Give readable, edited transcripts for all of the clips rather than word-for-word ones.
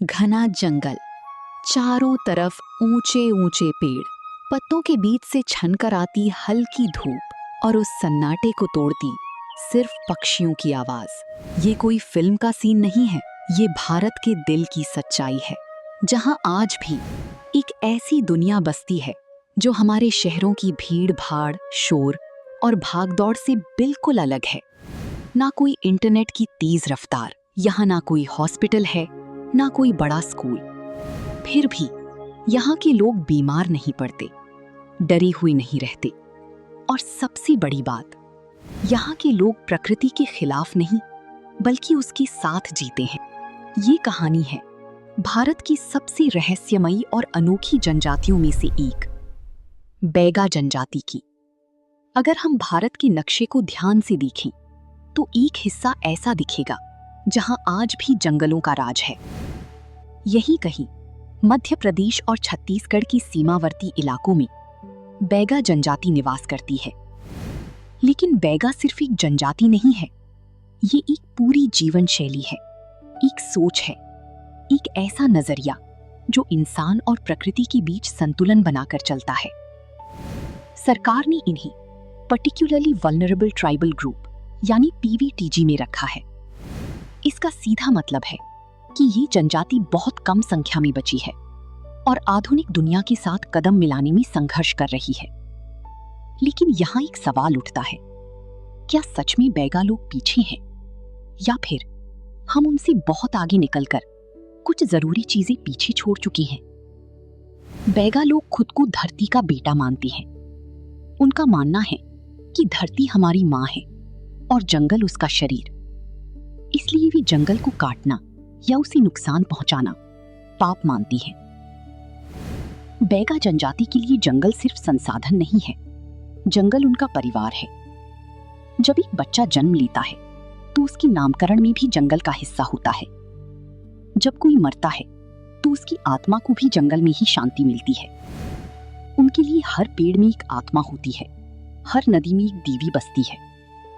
घना जंगल, चारों तरफ ऊंचे ऊंचे पेड़, पत्तों के बीच से छनकर आती हल्की धूप और उस सन्नाटे को तोड़ती सिर्फ पक्षियों की आवाज। ये कोई फिल्म का सीन नहीं है, ये भारत के दिल की सच्चाई है, जहां आज भी एक ऐसी दुनिया बसती है जो हमारे शहरों की भीड़ भाड़, शोर और भागदौड़ से बिल्कुल अलग है। ना कोई इंटरनेट की तेज रफ्तार, यहाँ ना कोई हॉस्पिटल है, ना कोई बड़ा स्कूल। फिर भी यहाँ के लोग बीमार नहीं पड़ते, डरे हुए नहीं रहते, और सबसे बड़ी बात, यहाँ के लोग प्रकृति के खिलाफ नहीं बल्कि उसके साथ जीते हैं। ये कहानी है भारत की सबसे रहस्यमयी और अनोखी जनजातियों में से एक, बैगा जनजाति की। अगर हम भारत के नक्शे को ध्यान से देखें तो एक हिस्सा ऐसा दिखेगा जहां आज भी जंगलों का राज है। यहीं कहीं मध्य प्रदेश और छत्तीसगढ़ की सीमावर्ती इलाकों में बैगा जनजाति निवास करती है। लेकिन बैगा सिर्फ एक जनजाति नहीं है, ये एक पूरी जीवन शैली है, एक सोच है, एक ऐसा नजरिया जो इंसान और प्रकृति के बीच संतुलन बनाकर चलता है। सरकार ने इन्हें पर्टिकुलरली वल्नरेबल ट्राइबल ग्रुप यानी पीवीटीजी में रखा है। इसका सीधा मतलब है कि ये जनजाति बहुत कम संख्या में बची है और आधुनिक दुनिया के साथ कदम मिलाने में संघर्ष कर रही है। लेकिन यहाँ एक सवाल उठता है, क्या सच में बैगा लोग पीछे हैं, या फिर हम उनसे बहुत आगे निकलकर कुछ जरूरी चीजें पीछे छोड़ चुकी हैं? बैगा लोग खुद को धरती का बेटा मानते हैं। उनका मानना है कि धरती हमारी माँ है और जंगल उसका शरीर। इसलिए वे जंगल को काटना या उसे नुकसान पहुंचाना पाप मानती है। बैगा जनजाति के लिए जंगल सिर्फ संसाधन नहीं है, जंगल उनका परिवार है। जब एक बच्चा जन्म लेता है तो उसके नामकरण में भी जंगल का हिस्सा होता है। जब कोई मरता है तो उसकी आत्मा को भी जंगल में ही शांति मिलती है। उनके लिए हर पेड़ में एक आत्मा होती है, हर नदी में एक देवी बसती है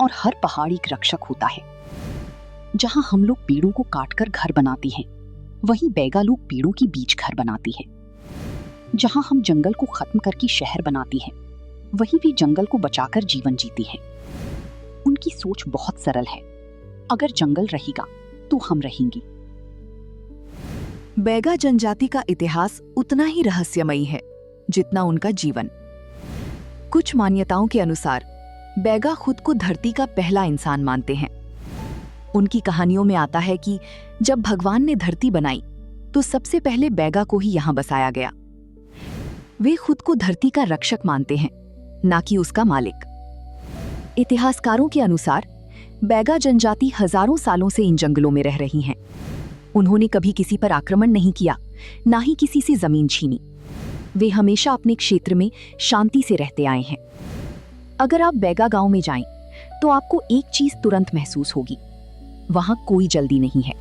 और हर पहाड़ एक रक्षक होता है। जहां हम लोग पेड़ों को काटकर घर बनाते हैं, वहीं बैगा लोग पेड़ों के बीच घर बनाते हैं। जहां हम जंगल को खत्म करके शहर बनाते हैं, वहीं भी जंगल को बचाकर जीवन जीते हैं। उनकी सोच बहुत सरल है, अगर जंगल रहेगा तो हम रहेंगे। बैगा जनजाति का इतिहास उतना ही रहस्यमयी है जितना उनका जीवन। कुछ मान्यताओं के अनुसार बैगा खुद को धरती का पहला इंसान मानते हैं। उनकी कहानियों में आता है कि जब भगवान ने धरती बनाई तो सबसे पहले बैगा को ही यहां बसाया गया। वे खुद को धरती का रक्षक मानते हैं, ना कि उसका मालिक। इतिहासकारों के अनुसार बैगा जनजाति हजारों सालों से इन जंगलों में रह रही हैं। उन्होंने कभी किसी पर आक्रमण नहीं किया, ना ही किसी से जमीन छीनी। वे हमेशा अपने क्षेत्र में शांति से रहते आए हैं। अगर आप बैगा गांव में जाएं, तो आपको एक चीज तुरंत महसूस होगी, वहां कोई जल्दी नहीं है।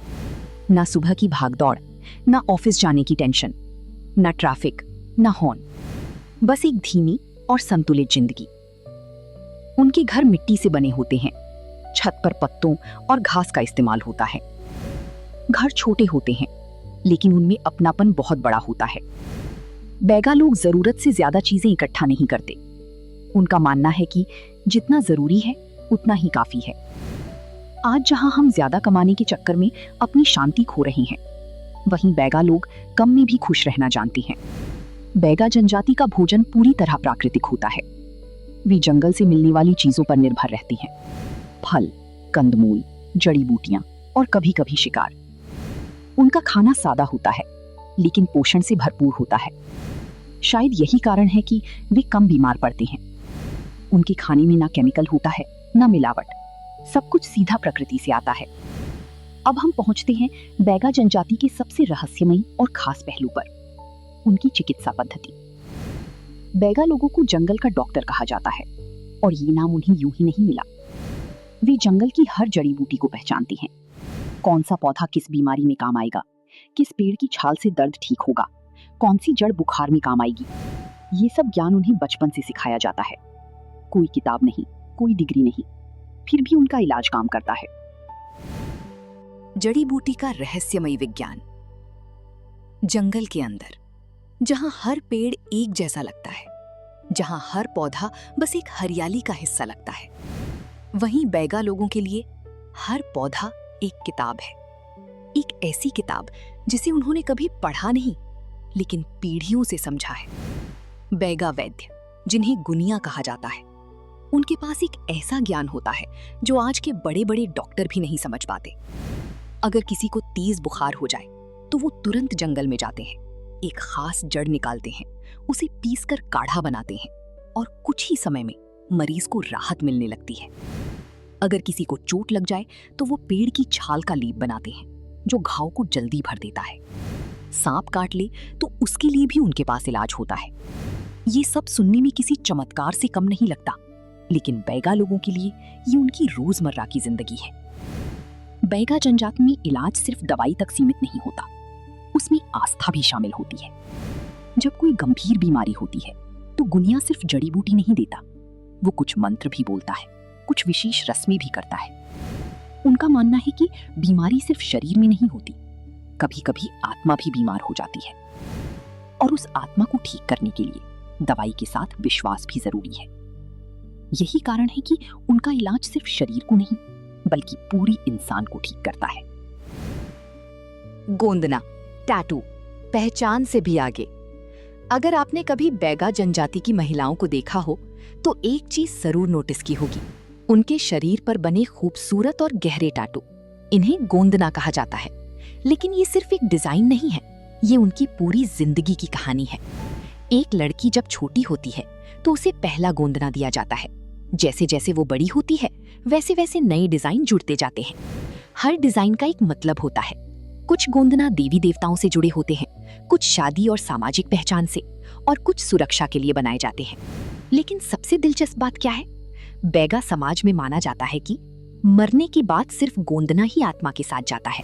ना सुबह की भागदौड़, ना ऑफिस जाने की टेंशन, ना ट्रैफिक, ना हॉर्न, बस एक धीमी और संतुलित जिंदगी। उनके घर मिट्टी से बने होते हैं, छत पर पत्तों और घास का इस्तेमाल होता है। घर छोटे होते हैं, लेकिन उनमें अपनापन बहुत बड़ा होता है। बैगा लोग जरूरत से ज्यादा चीजें इकट्ठा नहीं करते। उनका मानना है कि जितना जरूरी है उतना ही काफी है। आज जहां हम ज्यादा कमाने के चक्कर में अपनी शांति खो रहे हैं, वहीं बैगा लोग कम में भी खुश रहना जानते हैं। बैगा जनजाति का भोजन पूरी तरह प्राकृतिक होता है। वे जंगल से मिलने वाली चीजों पर निर्भर रहती हैं, फल, कंदमूल, जड़ी बूटियां और कभी कभी शिकार। उनका खाना सादा होता है, लेकिन पोषण से भरपूर होता है। शायद यही कारण है कि वे कम बीमार पड़ते हैं। उनके खाने में ना केमिकल होता है, ना मिलावट, सब कुछ सीधा प्रकृति से आता है। अब हम पहुंचते हैं बैगा जनजाति के सबसे रहस्यमयी और खास पहलू पर, उनकी चिकित्सा पद्धति। बैगा लोगों को जंगल का डॉक्टर कहा जाता है, और ये नाम उन्हें यूं ही नहीं मिला। वे जंगल की हर जड़ी बूटी को पहचानते हैं। कौन सा पौधा किस बीमारी में काम आएगा, किस पेड़ की छाल से दर्द ठीक होगा, कौन सी जड़ बुखार में काम आएगी, ये सब ज्ञान उन्हें बचपन से सिखाया जाता है। कोई किताब नहीं, कोई डिग्री नहीं, फिर भी उनका इलाज काम करता है। जड़ी बूटी का रहस्यमयी विज्ञान। जंगल के अंदर, जहां हर पेड़ एक जैसा लगता है, जहां हर पौधा बस एक हरियाली का हिस्सा लगता है, वहीं बैगा लोगों के लिए हर पौधा एक किताब है। एक ऐसी किताब जिसे उन्होंने कभी पढ़ा नहीं, लेकिन पीढ़ियों से समझा है। बैगा वैद्य, जिन्हें गुनिया कहा जाता है, उनके पास एक ऐसा ज्ञान होता है जो आज के बड़े बड़े डॉक्टर भी नहीं समझ पाते। अगर किसी को तेज बुखार हो जाए तो वो तुरंत जंगल में जाते हैं, एक खास जड़ निकालते हैं, उसे पीसकर काढ़ा बनाते हैं और कुछ ही समय में मरीज को राहत मिलने लगती है। अगर किसी को चोट लग जाए तो वो पेड़ की छाल का लेप बनाते हैं जो घाव को जल्दी भर देता है। सांप काट ले तो उसके लिए भी उनके पास इलाज होता है। ये सब सुनने में किसी चमत्कार से कम नहीं लगता, लेकिन बैगा लोगों के लिए ये उनकी रोजमर्रा की जिंदगी है। बैगा जनजाति में इलाज सिर्फ दवाई तक सीमित नहीं होता, उसमें आस्था भी शामिल होती है। जब कोई गंभीर बीमारी होती है तो गुनिया सिर्फ जड़ी बूटी नहीं देता, वो कुछ मंत्र भी बोलता है, कुछ विशेष रस्में भी करता है। उनका मानना है कि बीमारी सिर्फ शरीर में नहीं होती, कभी कभी आत्मा भी बीमार हो जाती है, और उस आत्मा को ठीक करने के लिए दवाई के साथ विश्वास भी जरूरी है। यही कारण है कि उनका इलाज सिर्फ शरीर को नहीं बल्कि पूरी इंसान को ठीक करता है। गोंदना, टैटू, पहचान से भी आगे। अगर आपने कभी बैगा जनजाति की महिलाओं को देखा हो तो एक चीज जरूर नोटिस की होगी, उनके शरीर पर बने खूबसूरत और गहरे टैटू। इन्हें गोंदना कहा जाता है, लेकिन ये सिर्फ एक डिजाइन नहीं है, ये उनकी पूरी जिंदगी की कहानी है। एक लड़की जब छोटी होती है तो उसे पहला गोंदना दिया जाता है। जैसे जैसे वो बड़ी होती है वैसे वैसे नए डिजाइन जुड़ते जाते हैं। हर डिजाइन का एक मतलब होता है। कुछ गोंदना देवी देवताओं से जुड़े होते हैं, कुछ शादी और सामाजिक पहचान से, और कुछ सुरक्षा के लिए बनाए जाते हैं। लेकिन सबसे दिलचस्प बात क्या है? बैगा समाज में माना जाता है कि मरने के बाद सिर्फ गोंदना ही आत्मा के साथ जाता है,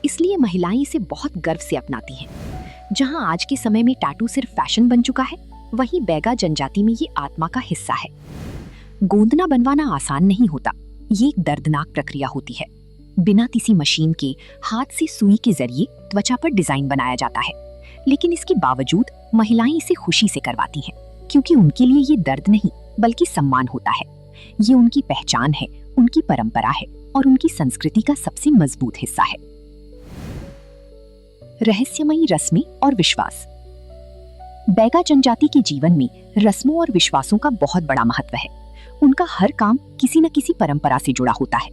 इसलिए महिलाएं इसे बहुत गर्व से अपनाती हैं। जहां आज के समय में टैटू सिर्फ फैशन बन चुका है, वहीं बैगा जनजाति में ये आत्मा का हिस्सा है। गोंदना बनवाना आसान नहीं होता, ये एक दर्दनाक प्रक्रिया होती है। बिना किसी मशीन के हाथ से सुई के जरिए त्वचा पर डिजाइन बनाया जाता है, लेकिन इसके बावजूद महिलाएं इसे खुशी से करवाती हैं, क्योंकि उनके लिए ये दर्द नहीं बल्कि सम्मान होता है। ये उनकी पहचान है, उनकी परंपरा है और उनकी संस्कृति का सबसे मजबूत हिस्सा है। रहस्यमयी रस्में और विश्वास। बैगा जनजाति के जीवन में रस्मों और विश्वासों का बहुत बड़ा महत्व है। उनका हर काम किसी न किसी परंपरा से जुड़ा होता है।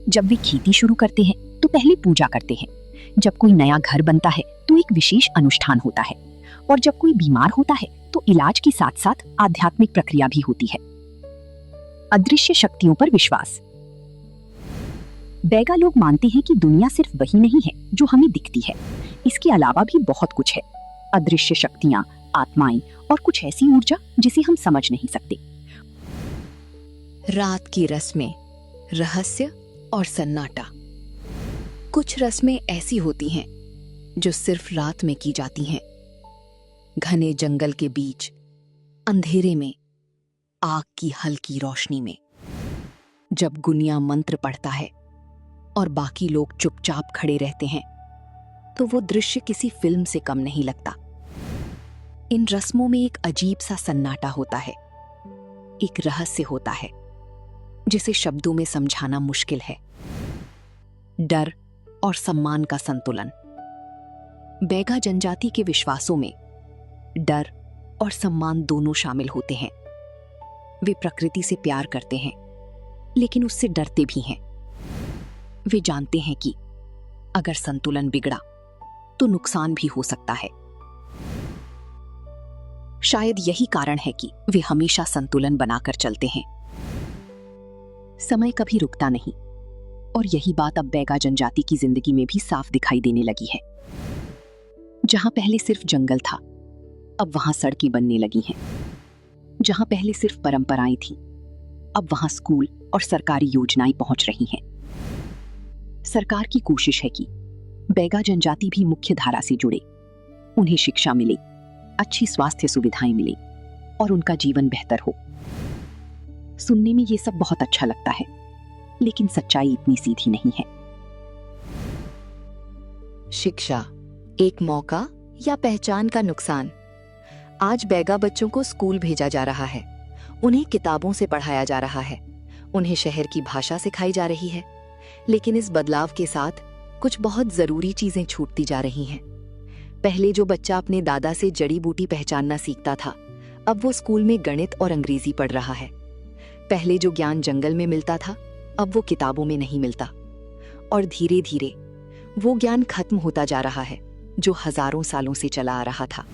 जब वे खेती शुरू करते हैं तो पहले पूजा करते हैं, जब कोई नया घर बनता है तो एक विशेष अनुष्ठान होता है, और जब कोई बीमार होता है तो इलाज के साथ साथ आध्यात्मिक प्रक्रिया भी होती है। अदृश्य शक्तियों पर विश्वास। बैगा लोग मानते हैं कि दुनिया सिर्फ वही नहीं है जो हमें दिखती है, इसके अलावा भी बहुत कुछ है। अदृश्य शक्तियां, आत्माएं और कुछ ऐसी ऊर्जा जिसे हम समझ नहीं सकते। रात की रस्में, रहस्य और सन्नाटा। कुछ रस्में ऐसी होती हैं जो सिर्फ रात में की जाती हैं। घने जंगल के बीच, अंधेरे में, आग की हल्की रोशनी में। जब गुनिया मंत्र पढ़ता है और बाकी लोग चुपचाप खड़े रहते हैं तो वो दृश्य किसी फिल्म से कम नहीं लगता। इन रस्मों में एक अजीब सा सन्नाटा होता है, एक रहस्य होता है जिसे शब्दों में समझाना मुश्किल है। डर और सम्मान का संतुलन। बैगा जनजाति के विश्वासों में डर और सम्मान दोनों शामिल होते हैं। वे प्रकृति से प्यार करते हैं, लेकिन उससे डरते भी हैं। वे जानते हैं कि अगर संतुलन बिगड़ा तो नुकसान भी हो सकता है। शायद यही कारण है कि वे हमेशा संतुलन बनाकर चलते हैं। समय कभी रुकता नहीं, और यही बात अब बैगा जनजाति की जिंदगी में भी साफ दिखाई देने लगी है। जहां पहले सिर्फ जंगल था, अब वहां सड़कें बनने लगी हैं। जहां पहले सिर्फ परंपराएं थीं, अब वहां स्कूल और सरकारी योजनाएं पहुंच रही हैं। सरकार की कोशिश है कि बैगा जनजाति भी मुख्य धारा से जुड़े, उन्हें शिक्षा मिले, अच्छी स्वास्थ्य सुविधाएं मिले और उनका जीवन बेहतर हो। सुनने में ये सब बहुत अच्छा लगता है, लेकिन सच्चाई इतनी सीधी नहीं है। शिक्षा, एक मौका या पहचान का नुकसान। आज बैगा बच्चों को स्कूल भेजा जा रहा है, उन्हें किताबों से पढ़ाया जा रहा है, उन्हें शहर की भाषा सिखाई जा रही है, लेकिन इस बदलाव के साथ कुछ बहुत जरूरी चीजें छूटती जा रही हैं। पहले जो बच्चा अपने दादा से जड़ी बूटी पहचानना सीखता था, अब वो स्कूल में गणित और अंग्रेजी पढ़ रहा है। पहले जो ज्ञान जंगल में मिलता था, अब वो किताबों में नहीं मिलता। और धीरे धीरे वो ज्ञान खत्म होता जा रहा है जो हजारों सालों से चला आ रहा था।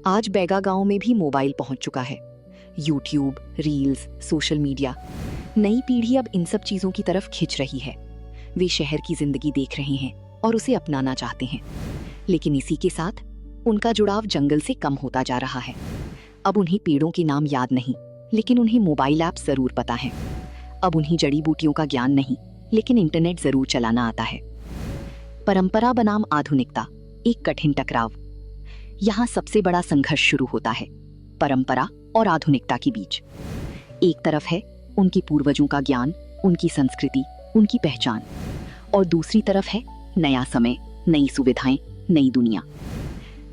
आज बैगा गांव में भी मोबाइल पहुंच चुका है। यूट्यूब, रील्स, सोशल मीडिया, नई पीढ़ी अब इन सब चीजों की तरफ खिंच रही है। वे शहर की जिंदगी देख रहे हैं और उसे अपनाना चाहते हैं, लेकिन इसी के साथ उनका जुड़ाव जंगल से कम होता जा रहा है। अब उन्हें पेड़ों के नाम याद नहीं, लेकिन उन्हें मोबाइल ऐप जरूर पता है। अब उन्हें जड़ी बूटियों का ज्ञान नहीं, लेकिन इंटरनेट जरूर चलाना आता है। परंपरा बनाम आधुनिकता, एक कठिन टकराव। यहाँ सबसे बड़ा संघर्ष शुरू होता है, परंपरा और आधुनिकता के बीच। एक तरफ है उनके पूर्वजों का ज्ञान, उनकी संस्कृति, उनकी पहचान, और दूसरी तरफ है नया समय, नई सुविधाएं, नई दुनिया।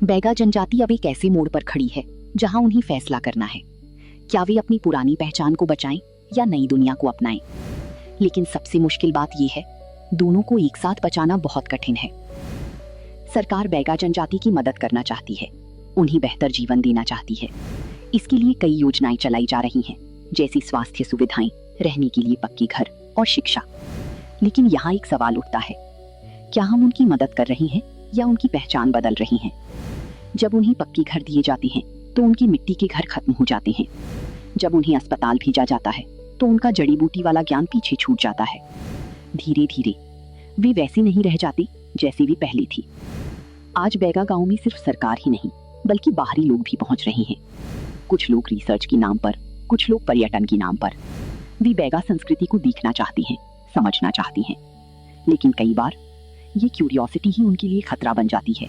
बैगा जनजाति अब एक ऐसे मोड़ पर खड़ी है जहां उन्हें फैसला करना है, क्या वे अपनी पुरानी पहचान को बचाएं या नई दुनिया को अपनाएं। लेकिन सबसे मुश्किल बात यह है, दोनों को एक साथ बचाना बहुत कठिन है। सरकार बैगा जनजाति की मदद करना चाहती है, उन्हें बेहतर जीवन देना चाहती है। इसके लिए कई योजनाएं चलाई जा रही हैं, जैसी स्वास्थ्य सुविधाएं, रहने के लिए पक्के घर और शिक्षा। लेकिन यहाँ एक सवाल उठता है, क्या हम उनकी मदद कर रहे हैं या उनकी पहचान बदल रही हैं? जब उन्हें पक्के घर दिए जाते हैं तो उनकी मिट्टी के घर खत्म हो जाते हैं। जब उन्हें अस्पताल भेजा जाता है तो उनका जड़ी बूटी वाला ज्ञान पीछे छूट जाता है। धीरे धीरे वे वैसे नहीं रह जाते जैसे वे पहले थी। आज बैगा गांव में सिर्फ सरकार ही नहीं, बल्कि बाहरी लोग भी पहुंच रहे हैं। कुछ लोग रिसर्च के नाम पर, कुछ लोग पर्यटन के नाम पर। वे बैगा संस्कृति को देखना चाहती हैं, समझना चाहती हैं। लेकिन कई बार ये क्यूरियोसिटी ही उनके लिए खतरा बन जाती है,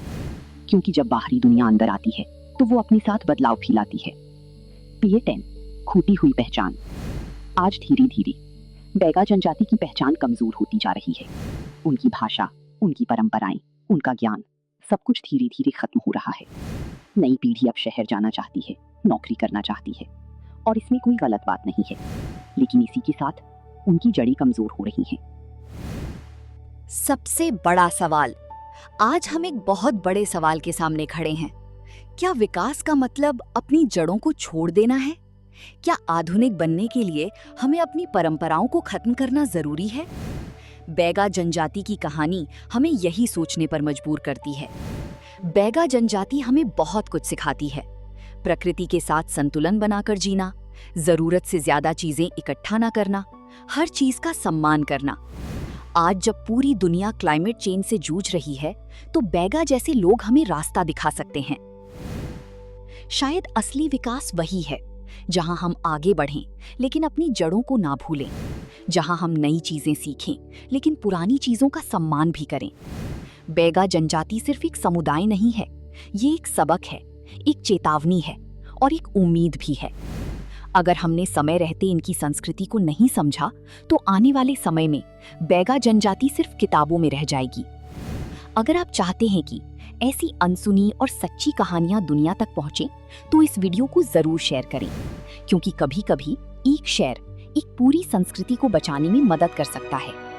क्योंकि जब बाहरी दुनिया अंदर आती है तो वो अपने साथ बदलाव भी लाती है। PA10, खोती हुई पहचान। आज धीरे धीरे बैगा जनजाति की पहचान कमजोर होती जा रही है। उनकी भाषा, उनकी परंपराएं, उनका ज्ञान, सब कुछ धीरे धीरे खत्म हो रहा है। नई पीढ़ी अब शहर जाना चाहती है, नौकरी करना चाहती है, और इसमें कोई गलत बात नहीं है। लेकिन इसी के साथ उनकी जड़ी कमजोर हो रही हैं। सबसे बड़ा सवाल, आज हम एक बहुत बड़े सवाल के सामने खड़े हैं। क्या विकास का मतलब अपनी जड़ों को छोड़ देना है? क्या आधुनिक बनने के लिए हमें अपनी परंपराओं को खत्म करना जरूरी है? बैगा जनजाति की कहानी हमें यही सोचने पर मजबूर करती है। बैगा जनजाति हमें बहुत कुछ सिखाती है। प्रकृति के साथ संतुलन बनाकर जीना, जरूरत से ज्यादा चीजें इकट्ठा ना करना, हर चीज का सम्मान करना। आज जब पूरी दुनिया क्लाइमेट चेंज से जूझ रही है, तो बैगा जैसे लोग हमें रास्ता दिखा सकते हैं। शायद असली विकास वही है जहां हम आगे बढ़ें लेकिन अपनी जड़ों को ना भूलें, जहां हम नई चीजें सीखें लेकिन पुरानी चीजों का सम्मान भी करें। बैगा जनजाति सिर्फ एक समुदाय नहीं है, ये एक सबक है, एक चेतावनी है और एक उम्मीद भी है। अगर हमने समय रहते इनकी संस्कृति को नहीं समझा तो आने वाले समय में बैगा जनजाति सिर्फ किताबों में रह जाएगी। अगर आप चाहते हैं कि ऐसी अनसुनी और सच्ची कहानियां दुनिया तक पहुंचे तो इस वीडियो को जरूर शेयर करें, क्योंकि कभी-कभी एक शेयर एक पूरी संस्कृति को बचाने में मदद कर सकता है।